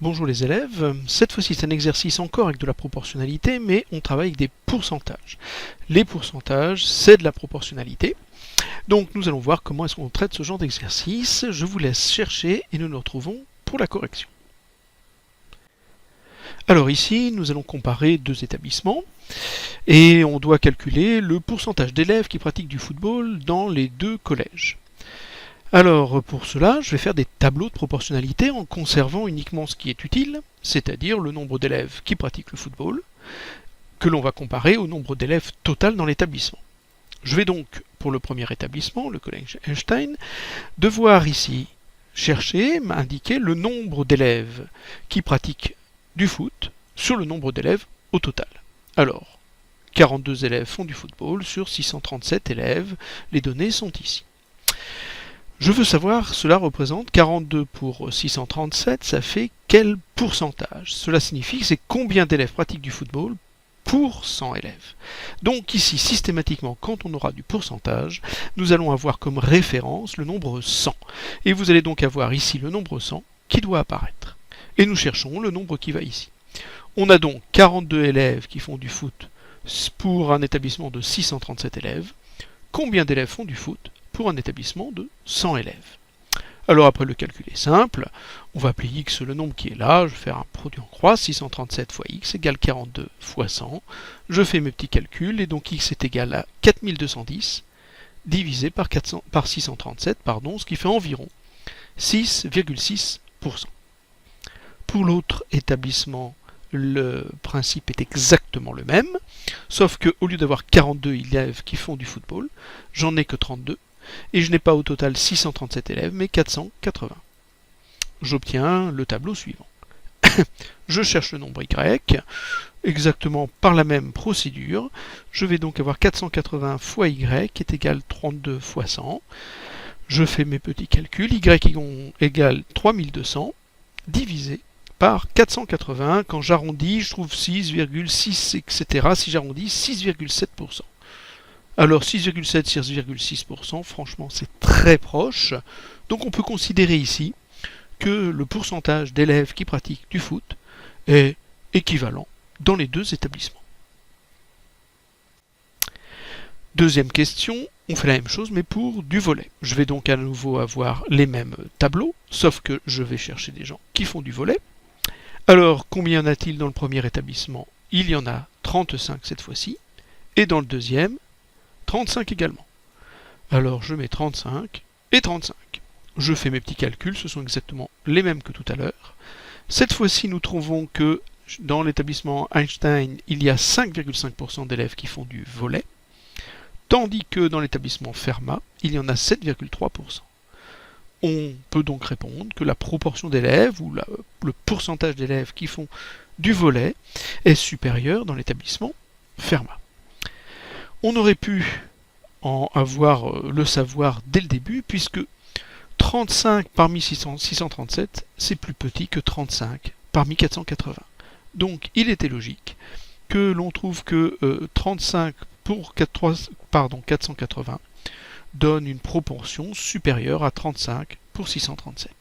Bonjour les élèves, cette fois-ci c'est un exercice encore avec de la proportionnalité, mais on travaille avec des pourcentages. Les pourcentages, c'est de la proportionnalité. Donc nous allons voir comment est-ce qu'on traite ce genre d'exercice. Je vous laisse chercher et nous nous retrouvons pour la correction. Alors ici, nous allons comparer deux établissements et on doit calculer le pourcentage d'élèves qui pratiquent du football dans les deux collèges. Alors pour cela, je vais faire des tableaux de proportionnalité en conservant uniquement ce qui est utile, c'est-à-dire le nombre d'élèves qui pratiquent le football, que l'on va comparer au nombre d'élèves total dans l'établissement. Je vais donc, pour le premier établissement, le collège Einstein, devoir ici chercher, indiquer le nombre d'élèves qui pratiquent du foot sur le nombre d'élèves au total. Alors, 42 élèves font du football sur 637 élèves, les données sont ici. Je veux savoir, cela représente 42 pour 637, ça fait quel pourcentage? Cela signifie que c'est combien d'élèves pratiquent du football pour 100 élèves. Donc ici, systématiquement, quand on aura du pourcentage, nous allons avoir comme référence le nombre 100. Et vous allez donc avoir ici le nombre 100 qui doit apparaître. Et nous cherchons le nombre qui va ici. On a donc 42 élèves qui font du foot pour un établissement de 637 élèves. Combien d'élèves font du foot pour un établissement de 100 élèves? Alors après le calcul est simple, on va appeler x le nombre qui est là, je vais faire un produit en croix, 637 fois x égale 42 fois 100, je fais mes petits calculs et donc x est égal à 4210 divisé par 637, ce qui fait environ 6,6%. Pour l'autre établissement, le principe est exactement le même, sauf qu'au lieu d'avoir 42 élèves qui font du football, j'en ai que 32, et je n'ai pas au total 637 élèves, mais 480. J'obtiens le tableau suivant. Je cherche le nombre y, exactement par la même procédure. Je vais donc avoir 480 fois y est égal 32 fois 100. Je fais mes petits calculs. Y égale 3200 divisé par 480. Quand j'arrondis, je trouve 6,6, etc. Si j'arrondis, 6,7%. Alors 6,7 sur 6,6%, franchement c'est très proche. Donc on peut considérer ici que le pourcentage d'élèves qui pratiquent du foot est équivalent dans les deux établissements. Deuxième question, on fait la même chose mais pour du volley. Je vais donc à nouveau avoir les mêmes tableaux, sauf que je vais chercher des gens qui font du volley. Alors combien y en a-t-il dans le premier établissement? Il y en a 35 cette fois-ci, et dans le deuxième, 35 également. Alors je mets 35 et 35. Je fais mes petits calculs, ce sont exactement les mêmes que tout à l'heure. Cette fois-ci, nous trouvons que dans l'établissement Einstein, il y a 5,5% d'élèves qui font du volley, tandis que dans l'établissement Fermat, il y en a 7,3%. On peut donc répondre que la proportion d'élèves, ou le pourcentage d'élèves qui font du volley, est supérieur dans l'établissement Fermat. On aurait pu en avoir le savoir dès le début, puisque 35 parmi 637, c'est plus petit que 35 parmi 480. Donc il était logique que l'on trouve que 35 pour 480 donne une proportion supérieure à 35 pour 637.